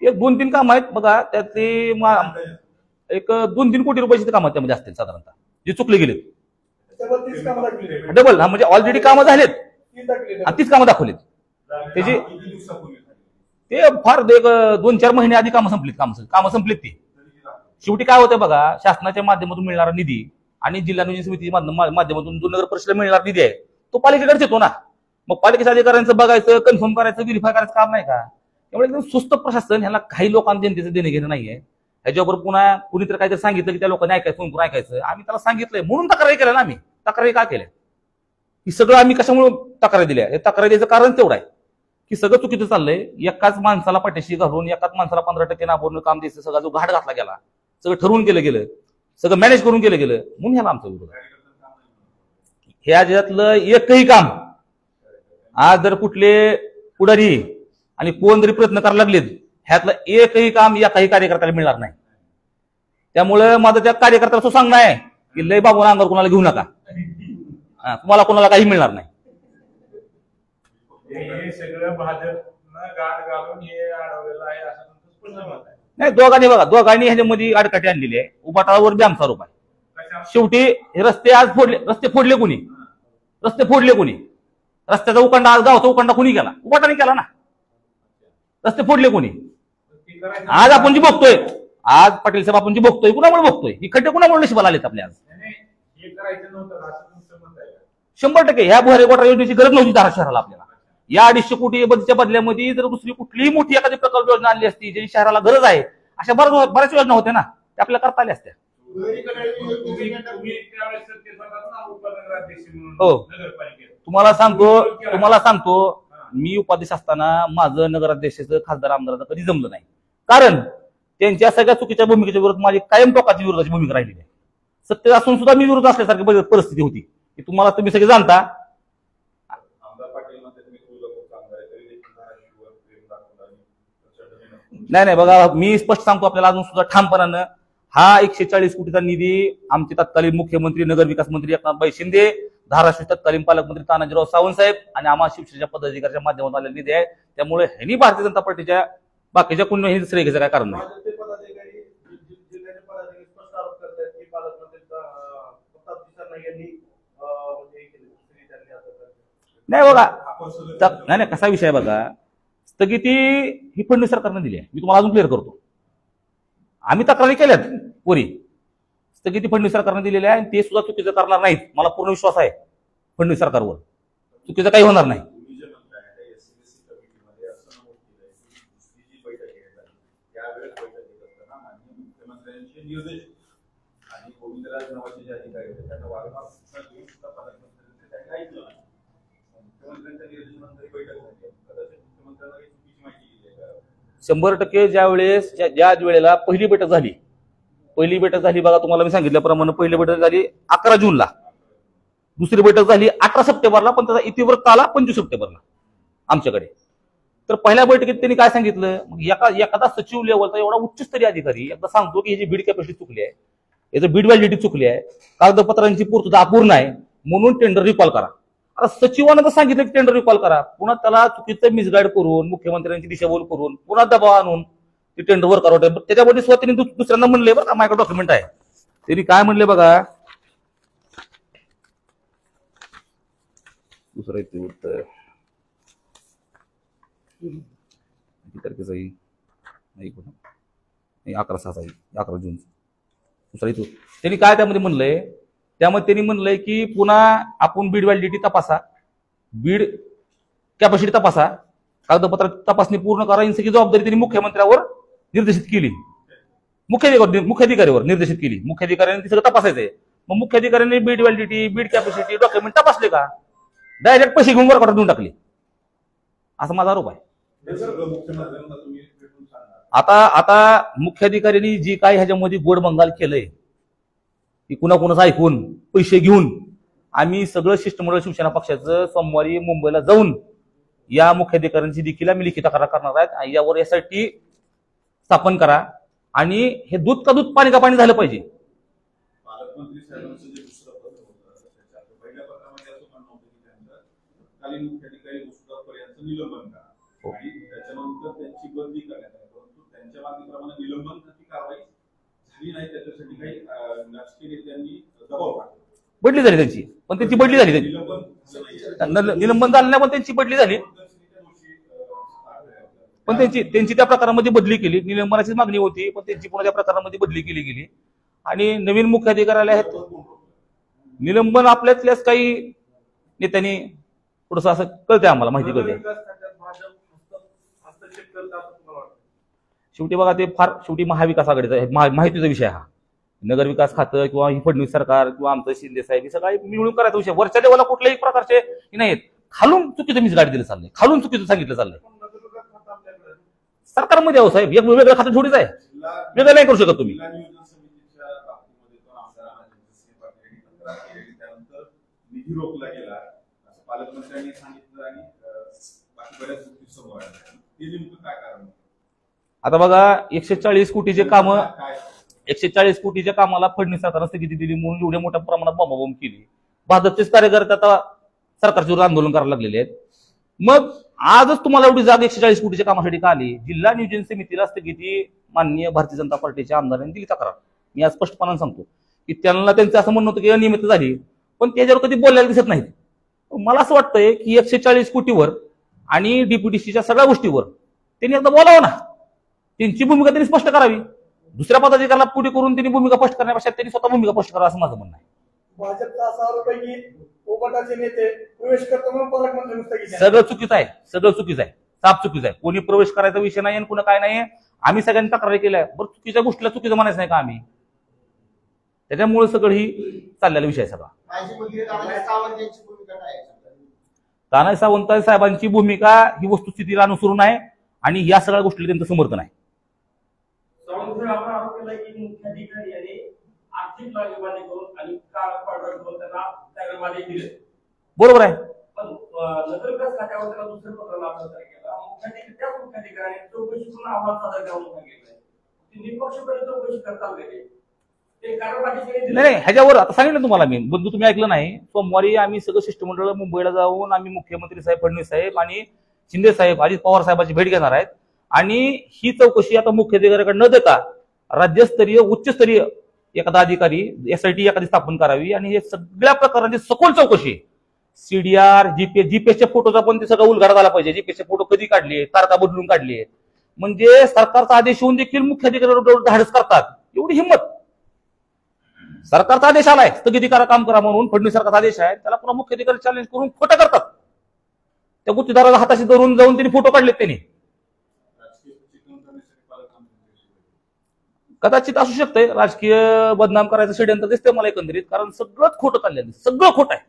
एक 2-3 काम आहेत बघा त्यातले एक 2-3 कोटी रुपयाची कामं त्यामध्ये असतील साधारणतः जे चुकले गेलेत डबल म्हणजे ऑलरेडी कामं झालेत 30 कामं दाखवलीत त्याची ते फार 2-4 महिने आधी कामं संपलीत ती शेवटी काय होतं बघा शासनाच्या माध्यमातून मिळणारा निधी आणि जिल्हा नियोजन समितीच्या माध्यमातून जो नगर परिषदेला मिळणारा निधी आहे तो पालिकेकडेच येतो ना मग पालिकेच्या अधिकाऱ्यांचं बघायचं कन्फर्म करायचं व्हेरीफाय करायचं काम नाही का त्यामुळे एकदम सुस्त प्रशासन ह्याला काही लोकांना जनतेचं देणं घेणं नाहीये ह्याच्यावर पुन्हा कुणीतरी काहीतरी सांगितलं की त्या लोकांनी ऐकायचं फोन करून ऐकायचं आम्ही त्याला सांगितलंय म्हणून तक्रारी केल्या ना आम्ही तक्रारी का केल्या ही सगळं आम्ही कशामुळे तक्रारी दिल्या हे तक्रारी द्यायचं कारण तेवढं आहे की सगळं चुकीचं चाललंय एकाच माणसाला पाठीशी घालून एकाच माणसाला 15% नाबवरून काम द्यायचं सगळा जो घाट घातला गेला सगळं ठरवून केलं गेलं सगळं मॅनेज करून केलं गेलं म्हणून ह्याला आमचा विरोध आहे ह्या ज्यातलं एकही काम आज जर कुठले पुढारी आणि कोण जरी प्रयत्न करायला लागलेत ह्यातलं एकही काम या काही कार्यकर्त्याला मिळणार नाही त्यामुळे माझं त्या कार्यकर्त्याला असं सांगणं आहे की लय बाबून अंगावर कोणाला घेऊ नका तुम्हाला कोणाला काही मिळणार नाही नाही दोघांनी ह्याच्यामध्ये आडकाठी आणलेली आहे उबाटावर बी आमचा आरोप आहे शेवटी रस्ते आज फोडले कोणी रस्त्याचा उकांडा आज गावचा उकांडा कोणी केला उबाटाने केला ना रस्ते फोडले कोणी आज आपण जी बघतोय आज पाटील साहेब आपण जी बघतोय कुणामुळे बघतोय ही खड्डे कुणामुळे नशिबाला आलेत आपल्या आज 100% ह्या भुयारी गोठा योजनेची गरज नव्हती धाराशिव शहराला आपल्याला या 250 कोटी बदलीच्या बदल्यामध्ये जर दुसरी कुठलीही मोठी एखादी प्रकल्प योजना आणली असती ज्याची शहराला गरज आहे अशा बऱ्याच योजना होत्या ना त्या आपल्याला करता आल्या असत्या हो तुम्हाला सांगतो मी उपाध्यक्ष असताना माझं नगराध्यक्षाचं खासदार आमदाराचं कधी जमलं नाही कारण त्यांच्या सगळ्या चुकीच्या भूमिकेच्या विरोधात माझी कायम टोकाची विरोधाची भूमिका राहिलेली आहे सत्य असून सुद्धा मी विरोध असल्यासारखी परिस्थिती होती की तुम्ही सगळे जाणता नाही बघा मी स्पष्ट सांगतो आपल्याला अजून सुद्धा ठामपणानं हा 140 कोटीचा निधी आमचे तत्कालीन मुख्यमंत्री नगर विकास मंत्री एकनाथ शिंदे धाराशिव तत्कालीन पालकमंत्री तानाजीराव सावंत साहेब आणि आम्हा शिवसेनेच्या पदाधिकाऱ्यांच्या माध्यमातून आलेला निधी आहे. त्यामुळे ह्यांनी भारतीय जनता पार्टीच्या बाकीच्या कोणी श्रेय घ्यायचं काय कारण नाही. भाजपचे पदाधिकारी जिल्ह्याचे पदाधिकारी स्पष्ट आरोप करतात की पालकमंत्री प्रताप दिसांना यांनी नाही बघा, नाही नाही कसा विषय बघा, स्थगिती ही फडणवीस सरकारने दिली आहे. मी तुम्हाला अजून क्लिअर करतो. आम्ही तक्रारी केल्यात पुरी, स्थगिती फडणवीस सरकारने दिलेली आहे आणि ते सुद्धा चुकीचं करणार नाहीत. मला पूर्ण विश्वास आहे फडणवीस सरकारवर, चुकीचं काही होणार नाही. शंभर टक्के ज्या वेळेला पहिली बैठक झाली बघा, तुम्हाला मी सांगितल्याप्रमाणे पहिली बैठक झाली 11 जूनला, दुसरी बैठक झाली 18 सप्टेंबरला, पण त्याचा इतिवृत्त आला 25 सप्टेंबरला आमच्याकडे. तर पहिल्या बैठकीत त्यांनी काय सांगितलं, एखादा सचिव लेवलचा एवढा उच्चस्तरीय अधिकारी एकदा सांगतो की याची बीड कॅपॅसिटी चुकली आहे, याचं बीड व्हॅलिडिटी चुकली आहे, कागदपत्रांची पूर्तता अपूर्ण आहे, म्हणून टेंडर रिकॉल करा. आता सचिवानं तर सांगितलं की टेंडर रिकॉल करा, पुन्हा त्याला चुकीचं मिसगाईड करून मुख्यमंत्र्यांची दिशाभूल करून पुन्हा दबाव आणून ते टेंडर वर करावं. त्याच्यामध्ये स्वतःने दुसऱ्यांना म्हणले बरं का, माझ्याकडे डॉक्युमेंट आहे, त्यांनी काय म्हणले बघा, दुसरं इतिवृत्त तारखेचा 11 जून दुसरा इथं त्यांनी काय त्यामध्ये म्हणलंय, त्यामध्ये त्यांनी म्हणलंय की पुन्हा आपण बीड व्हॅलिडिटी तपासा, बीड कॅपॅसिटी तपासा, कागदपत्र तपासणी पूर्ण करा. ही सगळी जबाबदारी त्यांनी मुख्यमंत्र्यावर निर्देशित केली, मुख्याधिकाऱ्यावर निर्देशित केली. मुख्याधिकाऱ्यांनी सगळं तपासायचंय. मग मुख्याधिकाऱ्यांनी bid validity, bid capacity, document तपासले का, डायरेक्ट पैसे घेऊन वर्कआउट देऊन टाकले, असा माझा आरोप आहे. आता मुख्याधिकाऱ्यांनी जी काय ह्याच्यामध्ये गोड बंगाल केलंय की कुणाकुणाचं ऐकून पैसे घेऊन, आम्ही सगळं शिष्टमंडळ शिवसेना पक्षाचं सोमवारी मुंबईला जाऊन या मुख्याधिकाऱ्यांची देखील आम्ही लिखित तक्रार करणार आहेत. यावर यासाठी स्थापन करा आणि हे दूध का दूध पाणी का पाणी झालं पाहिजे. पालकमंत्री साहेबांचं जे दुसरं पत्र होतं त्याच्या पहिल्या पत्रामध्ये असं म्हणणं होतं की त्यांचं तत्कालीन मुख्याधिकारी मुस्तफा निलंबन करा आणि त्याच्यानंतर त्यांची बदली करण्यात आली, परंतु त्यांच्या मागणीप्रमाणे निलंबनाची कारवाई झाली नाही. त्याच्यासाठी काही राजकीय नेत्यांनी दबाव टाकला, बदली झाली त्यांची, पण त्यांची बदली झाली, निलंबन झालं नाही पण त्यांची बदली झाली, पण त्यांची त्या प्रकारामध्ये बदली केली. निलंबनाची मागणी होती पण त्यांची पुन्हा त्या प्रकारामध्ये बदली केली गेली आणि नवीन मुख्याधिकारी आहेत. निलंबन आपल्यातल्याच काही नेत्यांनी थोडस असं कळतंय, आम्हाला माहिती कळते. शेवटी बघा ते शेवटी महाविकास आघाडीचा माहितीचा विषय हा, नगरविकास खातं किंवा ही फडणवीस सरकार किंवा आमचं शिंदे साहेब हे सगळं मिळून करायचा विषय. वरच्या लेवलला कुठल्याही प्रकारचे नाहीत, खालून चुकीचं मिसगाईड दिलं चाललंय, खालून चुकीचं सांगितलं चाललंय. सरकारमध्ये आहो साहेब, एक वेगळं खातं थोडीच आहे, वेगळं नाही करू शकत तुम्ही. निधी रोखला गेला असं पालकमंत्र्यांनी सांगितलं आणि बाकी बऱ्याच गोष्टी समोर आल्या. ते नेमकं काय कारण? आता बघा 140 कोटीचे काम, 140 कोटीच्या कामाला फडणवीस सरकारनं स्थगिती दिली म्हणून एवढ्या मोठ्या प्रमाणात बॉम्बाबॉम्ब केली. भाजपचेच कार्यकर्ते आता सरकारच्या विरोधात आंदोलन करायला लागलेले आहेत. मग आजच तुम्हाला एवढी जाग 140 कोटीच्या कामासाठी का आली? जिल्हा नियोजन समितीला स्थगिती माननीय भारतीय जनता पार्टीच्या आमदारांनी दिली तक्रार. मी आज स्पष्टपणाने सांगतो की त्यांना त्यांचं असं म्हणणं होतं की अनियमित झाली, पण त्याच्यावर कधी बोलायला दिसत नाहीत. मला असं वाटतंय की 140 कोटीवर आणि डीपीडीसीच्या सगळ्या गोष्टीवर त्यांनी एकदा बोलावं ना, त्यांची भूमिका त्यांनी स्पष्ट करावी. दुसऱ्या पदाधिकाऱ्याला पुढे करून त्यांनी भूमिका स्पष्ट करण्यापेक्षा त्यांनी स्वतः भूमिका स्पष्ट करावं असं माझं म्हणणं आहे. भाजपचा असा आरोप आहे की पोपटाचे नेते प्रवेश करतो म्हणून पालकमंत्री नुसतं सगळं चुकीचं आहे, सगळं चुकीचं आहे, साफ चुकीचं आहे. कोणी प्रवेश करायचा विषय नाही आणि कुणा काय नाही. आम्ही सगळ्यांनी तक्रारी केल्या, बरं चुकीच्या गोष्टीला चुकीचं म्हणायचं नाही का आम्ही? त्याच्यामुळे सगळं ही चाललेला विषय सगळा. तानाजी सावंत साहेबांची भूमिका ही वस्तुस्थितीला अनुसरून आहे आणि या सगळ्या गोष्टीला त्यांचं समर्थन आहे. बरोबर आहे. नगरविकास खात्यावर त्याला दुसऱ्या पत्राला आपल्याला केला, त्याच मुख्याधिकाऱ्याने चौकशी करून अहवाल सादर करावं सांगितलंय. निष्पक्षपणे चौकशी करता गेली. ते काढापाठी नाही नाही, ह्याच्यावर आता सांगितलं तुम्हाला मी, बंधू तुम्ही ऐकलं नाही. सोमवारी आम्ही सगळं शिष्टमंडळ मुंबईला जाऊन आम्ही मुख्यमंत्री साहेब फडणवीस साहेब आणि शिंदे साहेब अजित पवार साहेबांची भेट घेणार आहेत. आणि ही चौकशी आता मुख्याधिकाऱ्याकडे न देता राज्यस्तरीय उच्चस्तरीय एखादा अधिकारी एसआयटी एखादी स्थापन करावी आणि हे सगळ्या प्रकारांची सखोल चौकशी, सीडीआर जीपीएसच्या फोटोचा पण ते सगळं उलगडा झाला पाहिजे. जीपीएसचे फोटो कधी काढले, तारखा बदलून काढले, म्हणजे सरकारचा आदेश होऊन देखील मुख्याधिकारी धाडस करतात, एवढी हिंमत. सरकारचा आदेश आलाय स्थगिती करा, काम करा म्हणून, फडणवीस सरकारचा आदेश आहे, त्याला पुन्हा मुख्याधिकारी चॅलेंज करून खोटं करतात. त्या गुत्तेदाराला हाताशी धरून जाऊन त्यांनी फोटो काढलेत. त्यांनी कदाचित असू शकतंय राजकीय बदनाम करायचं षडयंत्र दिसतंय मला एकंदरीत, कारण सगळंच खोटं चाललेलं, सगळं खोटं आहे.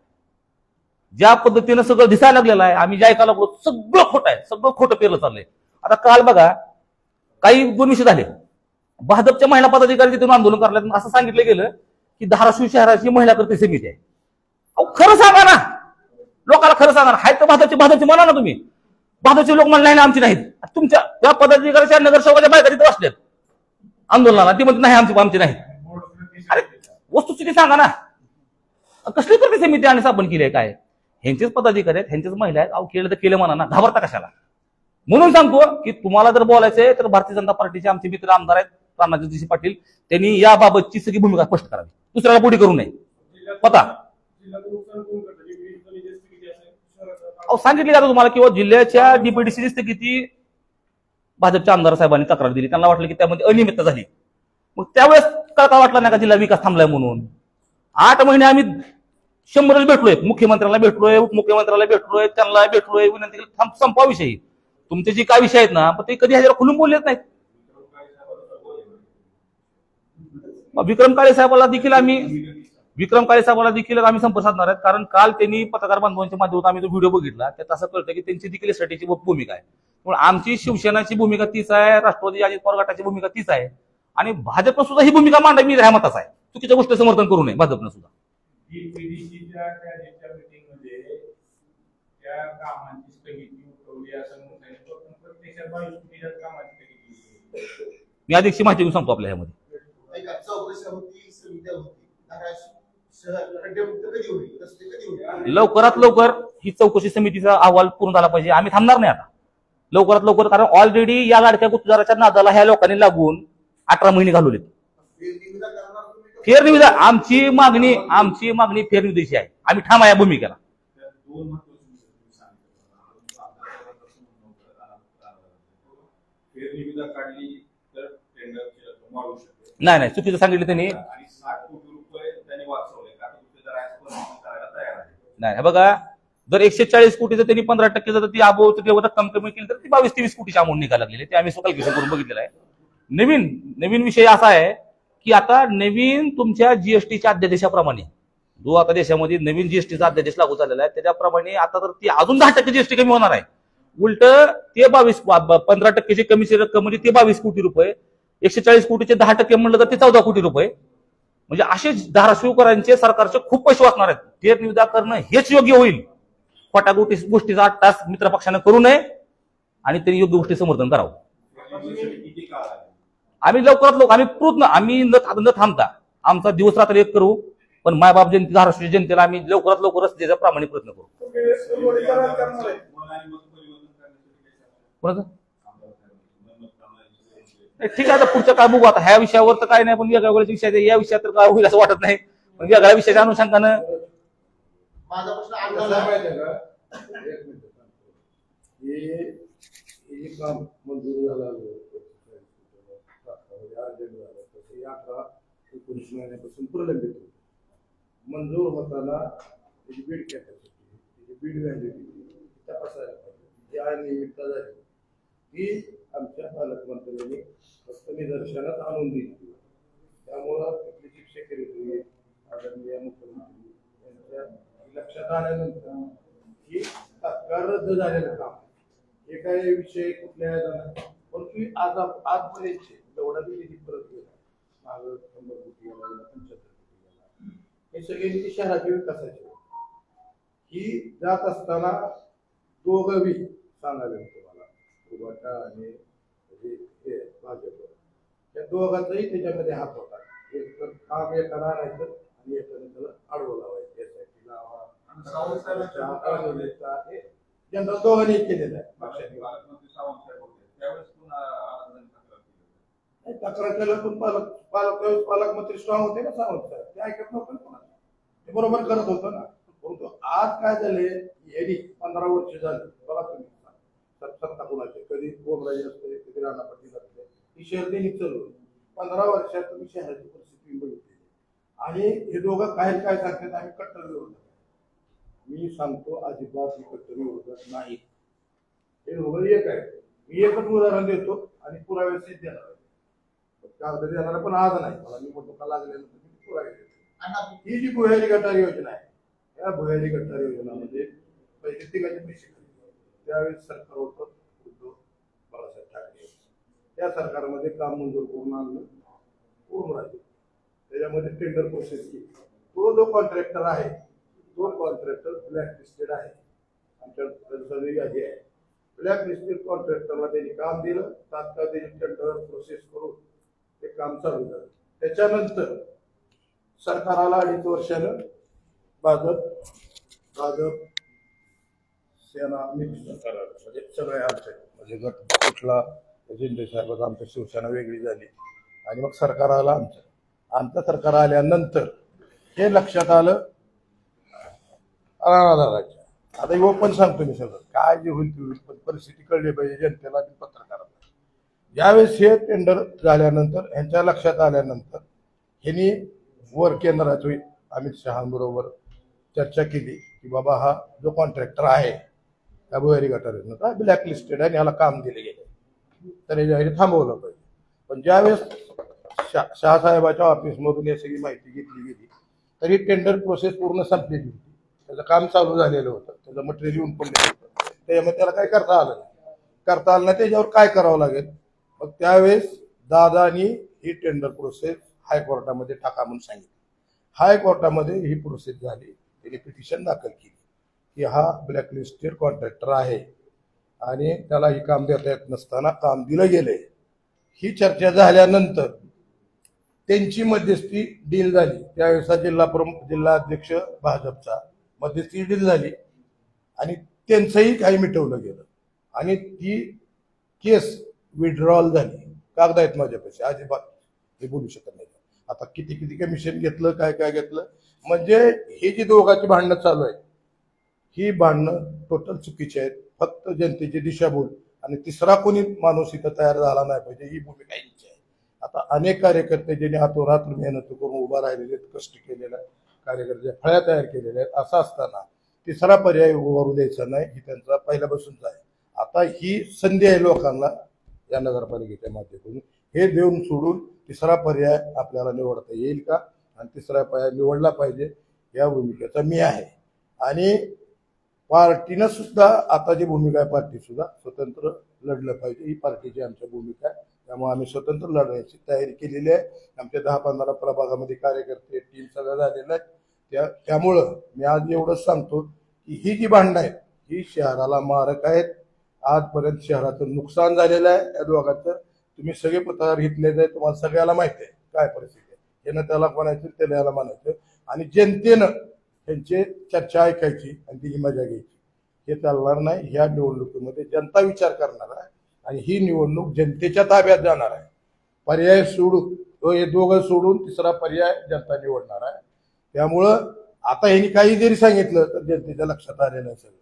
ज्या पद्धतीनं सगळं दिसायला लागलेलं आहे, आम्ही जे ऐकायला लागलो सगळं खोटं आहे, सगळं खोटं पेरलं चाललंय. आता काल बघा काही 2 विषय झाले, भाजपच्या महिला पदाधिकारी तिथून आंदोलन करण्यात असं सांगितलं गेलं की धाराशिव शहराची महिला कृती समिती आहे. अहो खरं सांगा ना, लोकांना खरं सांगा ना, हाय तर भाजपची म्हणा ना तुम्ही. भाजपचे लोक म्हणले आमची नाहीत, तुमच्या त्या पदाधिकाऱ्याच्या नगरसेवकाच्या बायका तिथे बसल्यात आंदोलनाला, ती म्हणते नाही आमची नाही. अरे वस्तुस्थिती सांगा ना, कसली कृती समिती आणि स्थापन केली आहे? काय ह्यांचेच पदाधिकारी आहेत, ह्यांचेच महिला आहेत. अहो केलं तर केलं म्हणा ना, घाबरता कशाला? म्हणून सांगतो की तुम्हाला जर बोलायचंय तर भारतीय जनता पार्टीचे आमचे मित्र आमदार आहेत राणाजी पाटील, त्यांनी याबाबतची सगळी भूमिका स्पष्ट करावी, दुसऱ्याला पुढे करू नये. पता सांगितली जातं तुम्हाला किंवा जिल्ह्याच्या डीपीडीसीची स्थगिती भाजपच्या आमदार साहेबांनी तक्रार दिली, त्यांना वाटलं की त्यामध्ये अनियमितता झाली. मग त्यावेळेस का वाटला नाही का जिल्हा विकास थांबलाय म्हणून? 8 महिने आम्ही 100 भेटलोय, मुख्यमंत्र्यांना भेटलोय, उपमुख्यमंत्र्याला भेटलोय, त्यांना भेटलोय, विनंती केली संपवा विषयी. तुमचे जे काय विषय आहेत ना पण ते कधी ह्याच्यावर खुलून बोललेच नाहीत. विक्रम काळे साहेबाला देखील आम्ही संपर्क साधणार आहेत, कारण काल त्यांनी पत्रकार बांधवांच्या माध्यमातून आम्ही तो व्हिडिओ बघितला, त्यात असं कळतं की त्यांची देखील एसआयटीची भूमिका आहे. पण आमची शिवसेनाची भूमिका तीच आहे, राष्ट्रवादी अजित पवार गटाची भूमिका तीच आहे, आणि भाजपनं सुद्धा ही भूमिका मांडावी, मी ह्या मताचा आहे. चुकीच्या गोष्टी समर्थन करू नये भाजपनं सुद्धा. डीपीडीसीच्या मीटिंगमध्ये त्या कामांची स्थगिती उठवली असं म्हणून सांगितलं, पण प्रत्यक्षात 22 कोटीच्या कामाची स्थगिती. मी अधिकची माहिती घेऊन सांगतो आपल्या ह्यामध्ये. लवकरात लवकर ही चौकशी समितीचा अहवाल पूर्ण झाला पाहिजे. आम्ही थांबणार नाही आता, लवकरात लवकर, कारण ऑलरेडी या लाडक्या गुत्तेदाराच्या नादाला ह्या लोकांनी लागून 18 महिने घालवलेत. फेरनिविदा आमची मागणी फेरनिविदेची आहे, आम्ही ठाम आहे या भूमिकेला. नाही चुकीचं सांगितलं त्यांनी. नाही बघा, जर 140 कोटीचं त्यांनी 15% जर ती अबोव रक्कम कमी केली तर ती 22-23 कोटीची अमाऊंट निघायला लागलेली, ते आम्ही कॅल्क्युलेशन करून बघितलेलं आहे. नवीन विषय असा आहे की आता नवीन तुमच्या जीएसटीच्या अध्यादेशाप्रमाणे, जो आता देशामध्ये नवीन जीएसटीचा अध्यादेश लागू झालेला आहे त्याच्याप्रमाणे आता तर ती अजून 10% जीएसटी कमी होणार आहे. उलट ते 15%ची कमीची रक्कम म्हणजे ते 22 कोटी रुपये, 140 कोटीचे 10% म्हणलं तर ते 14 कोटी रुपये. म्हणजे असे धाराशिवकरांचे सरकारचे खूप पैसे वाचणार आहेत. फेरनिविदा करणं हेच योग्य होईल. खोट्या गोष्टीचा 8 तास मित्रपक्षानं करू नये आणि त्यांनी योग्य गोष्टी समर्थन करावं. आम्ही लवकरात लवकर आम्ही न थांबता आमचा दिवस रात्र एक करू, पण मायबाप जनते धाराशिव जनतेला आम्ही लवकरात लवकर रस्त्याचा प्रामाणिक प्रयत्न करू. ठीक आहे, पुढचं काय बघू आता. ह्या विषयावर तर काय नाही, पण वेगळ्या विषय या विषयात तर काय होईल असं वाटत नाही, पण वेगळ्या विषयाच्या अनुषंगानं माझा प्रश्न आंदोलन माहिती आहे का? हे काम मंजूर झालं 19 महिन्यापासून प्रलंबित होतं. मंजूर होताना त्याची बीड कॅपॅसिटी, त्याची बीड व्हॅलिडिटी तपासायला पाहिजे. या निमित्ता झाली ती आमच्या पालकमंत्र्यांनी फक्त निदर्शनात आणून दिली. त्यामुळं तिथली जी सेक्रेटरी आदरणीय मुख्यमंत्री यांच्या लक्षात आल्यानंतर ही तात्काळ रद्द झालेलं काम, हे काही विषय कुठल्या पण तुम्ही आजपर्यंत जेवढा बी निधी परत गेला, मागं 100 कोटी गेला, 75 कोटी गेला, हे सगळे निधी शहराच्या विकासाचे. ही जात असताना दोघं बी सांगायला होतं मला, उभाटा आणि भाजप, त्या दोघांचाही त्याच्यामध्ये हात होता. एक तर काम एकाला आणायचं आणि एकाने त्याला आडवं लावायचं, यासाठी लावा आणि सावंत साहेबांच्या जनरल दोघांनी केलेलं आहे पक्षाने. पालकमंत्री सावंत साहेब होते त्यावेळेस पुन्हा आनंदाने तक्रार केली. तक्रार केलं पण पालकमंत्री स्ट्रॉंग होते ना सावंत साहेब, ते ऐकत नव्हतं ना, ते बरोबर करत होतं ना. परंतु आज काय झाले, यांनी 15 वर्ष झाली बघा तुम्ही सत्ता कुणाचे, कधी बोमराजे असते कधी राणा पाटील असते, ही शहर त्यांनी चालवली. 15 वर्षात तुम्ही शहराची परिस्थिती बघितली आणि हे दोघं काय सांगतात, आम्ही कट्टर विरोधात. मी सांगतो अजिबात मी कट्टर विरोधात नाही, हे दोघं एक आहे. मी एकच उदाहरण देतो आणि पुरावे सिद्ध देणार आहे, देणार पण आज नाही, मला निवडणुका लागल्यानंतर मी पुरावे देतो. ही जी भुयारी गटार योजना आहे, या भुयारी गटार योजनामध्ये पहिले तिघाचे पैसे खाली, त्यावेळेस सरकार होतं उद्धव बाळासाहेब ठाकरे. त्या सरकारमध्ये काम मंजूर करून आणलं ओमराजे, त्याच्यामध्ये टेंडर प्रोसेस केली. तो जो कॉन्ट्रॅक्टर आहे तो कॉन्ट्रॅक्टर ब्लॅकलिस्टेड आहे, आमच्या सगळी यादी आहे. ब्लॅकलिस्टेड कॉन्ट्रॅक्टरला त्यांनी काम दिलं, तात्काळ त्यांनी टेंडर प्रोसेस करून ते काम चालू झालं. त्याच्यानंतर सरकाराला 2.5 वर्षानं भाजप सेना मिक्स सरकार आलं, म्हणजे सगळे आमचे म्हणजे गट कुठला जिंदे साहेब आमच्या शिवसेना वेगळी झाली आणि मग सरकार आलं आमचं सरकार आल्यानंतर हे लक्षात आलं राणादादाच्या. आता हे ओपन सांगतो मी सगळं, काय जे होईल ते होईल, पण परिस्थिती कळली पाहिजे जनतेला आणि पत्रकारांना. ज्यावेळेस हे टेंडर झाल्यानंतर ह्यांच्या लक्षात आल्यानंतर ह्यांनी वर केंद्रात अमित शहांबरोबर चर्चा केली की बाबा हा जो कॉन्ट्रॅक्टर आहे त्या भुयारी गटार ब्लॅकलिस्टेड आहे, याला काम दिले गेले तर हे थांबवलं पाहिजे. पण ज्यावेळेस शहासाहेबाच्या ऑफिसमधून ही सगळी माहिती घेतली गेली तरी टेंडर प्रोसेस पूर्ण संपलेली होती, त्याचं काम चालू झालेलं होतं, त्याचं मटेरियल येऊन पडलेलं होतं, त्याच्यामुळे त्याला काय करता आलं नाही. त्याच्यावर काय करावं लागेल. मग त्यावेळेस दादानी ही टेंडर प्रोसेस हायकोर्टामध्ये टाका म्हणून सांगितलं. हायकोर्टामध्ये ही प्रोसेस झाली, त्यांनी पिटिशन दाखल केली की हा ब्लॅकलिस्टेड कॉन्ट्रॅक्टर आहे आणि त्याला ही काम देता येत नसताना काम दिलं गेलंय. ही चर्चा झाल्यानंतर त्यांची मध्यस्थी डील झाली. त्यावेळेस जिल्हाध्यक्ष भाजपचा मध्यस्थी डील झाली आणि त्यांचंही काही मिटवलं गेलं आणि ती केस विड्रॉल झाली. कागद आहेत माझ्यापाशी, अजिबात हे बोलू शकत नाही. आता किती कमिशन घेतलं, काय घेतलं, म्हणजे ही जी दोघांची भांडणं चालू आहेत ही भांडणं टोटल चुकीची आहेत. फक्त जनतेची दिशाभूल आणि तिसरा कोणी माणूस इथं तयार झाला नाही पाहिजे ही भूमिका यांची आहे. आता अनेक कार्यकर्ते ज्यांनी हातोरात्र मेहनत करून उभा राहिलेले आहेत, कष्ट केलेले कार्यकर्ते फळ्या तयार केलेल्या आहेत, असं असताना तिसरा पर्याय उभारू द्यायचा नाही ही त्यांचा पहिल्यापासूनच आहे. आता ही संधी आहे लोकांना या नगरपालिकेच्या माध्यमातून हे देऊन सोडून तिसरा पर्याय आपल्याला निवडता येईल का आणि तिसरा पर्याय निवडला पाहिजे या भूमिकेचा मी आहे. आणि पार्टीनं सुद्धा आता जी भूमिका आहे पार्टी सुद्धा स्वतंत्र लढलं पाहिजे ही पार्टीची आमच्या भूमिका आहे. त्यामुळे आम्ही स्वतंत्र लढण्याची तयारी केलेली आहे. आमच्या 10-15 प्रभागामध्ये कार्यकर्ते टीम सगळं झालेलं आहे. त्यामुळं मी आज एवढंच सांगतो की ही जी भांडणं आहेत ही शहराला मारक आहेत. आजपर्यंत शहराचं नुकसान झालेलं आहे या दोघांचं. तुम्ही सगळे पत्रकार घेतलेले आहे, तुम्हाला सगळ्याला माहिती आहे काय परिस्थिती आहे. यानं त्याला म्हणायचं त्याला याला म्हणायचं आणि जनतेनं त्यांची चर्चा ऐकायची आणि तिची मजा घ्यायची. हे चालणार नाही. ह्या निवडणुकीमध्ये जनता विचार करणार आहे आणि ही निवडणूक जनतेच्या ताब्यात जाणार आहे. पर्याय सोडून हे दोघं सोडून तिसरा पर्याय जनता निवडणार आहे. त्यामुळं आता ह्यांनी काही जरी सांगितलं तर जनतेच्या लक्षात आलेलं आहे सगळं.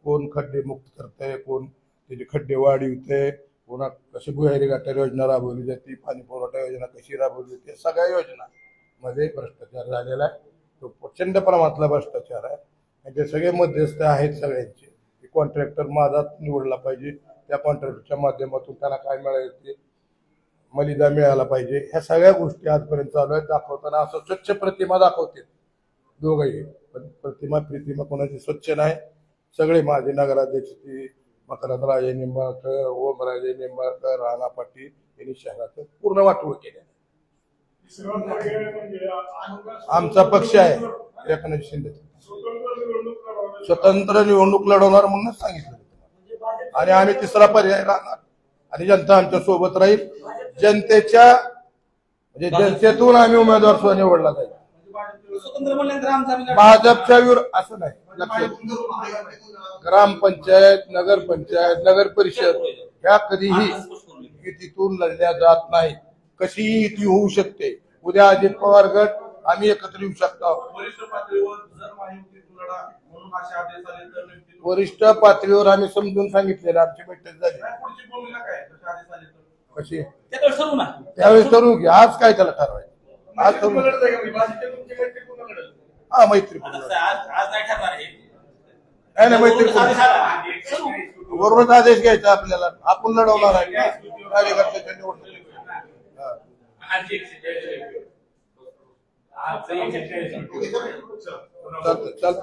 कोण खड्डे मुक्त करतंय, कोण त्याचे खड्डे वाढवतंय, कोणा कशी भुयारी गटार योजना राबवली जाते, पाणी पुरवठा योजना कशी राबवली जाते, सगळ्या योजनामध्ये भ्रष्टाचार झालेला आहे. तो प्रचंड प्रमाणातला भ्रष्टाचार आहे. आणि ते सगळे मध्यस्थ आहेत सगळ्यांचे. कॉन्ट्रॅक्टर माझा निवडला पाहिजे, त्या कॉन्ट्रॅक्टरच्या माध्यमातून त्यांना काय मिळायचे मलिदा मिळाला पाहिजे. ह्या सगळ्या गोष्टी आजपर्यंत चालू आहेत. दाखवताना असं स्वच्छ प्रतिमा दाखवते दोघंही, पण प्रतिमा कोणाची स्वच्छ नाही. सगळे माझे नगराध्यक्ष मकरंद राजे निंबाळकर, ओमराजे निंबाळकर, राणा पाटील यांनी शहराचं पूर्ण वाटोळ केले. आमचा पक्ष आहे एकनाथ शिंदे स्वतंत्र निवडणूक लढवणार म्हणूनच सांगितलं आणि आम्ही तिसरा पर्याय राहणार आणि जनता आमच्या सोबत राहील. जनतेच्या म्हणजे जनतेतून आम्ही उमेदवार सुद्धा निवडला जाईल. स्वतंत्र म्हणल्यानंतर आमचा आम्ही लढा- भाजपच्या विरोध असं नाही. लक्षात घ्या. ग्रामपंचायत, नगरपंचायत, नगर परिषद ह्या कधीही युतीतून लढल्या जात नाही. कशीही युती होऊ शकते. उद्या अजित पवार गट आम्ही एकत्र येऊ शकतो. वरिष्ठ पातळीवर जर महायुतीतून लढा म्हणून असे आदेश आले तर नक्की वरिष्ठ पातळीवर आम्ही समजून सांगितलेलं, आमची बैठक झाली. पुढची भूमिका काय तसे आदेश आले तर कशी त्याच्यावर ठरवू ना. त्यावेळेस ठरवू की आज काय त्याला ठरवायचं. आज ठरवू. हा मैत्री आता कसं आहे, आज नाही ठरणार हे. नाही मैत्री आदेश आला. ठरवू. बरोबरच आदेश घ्यायचा आपल्याला. आपण लढवणार आहे ना कार्यकर्त्याच्या निवडणुकीत. आज 146. आज 146. चालतं.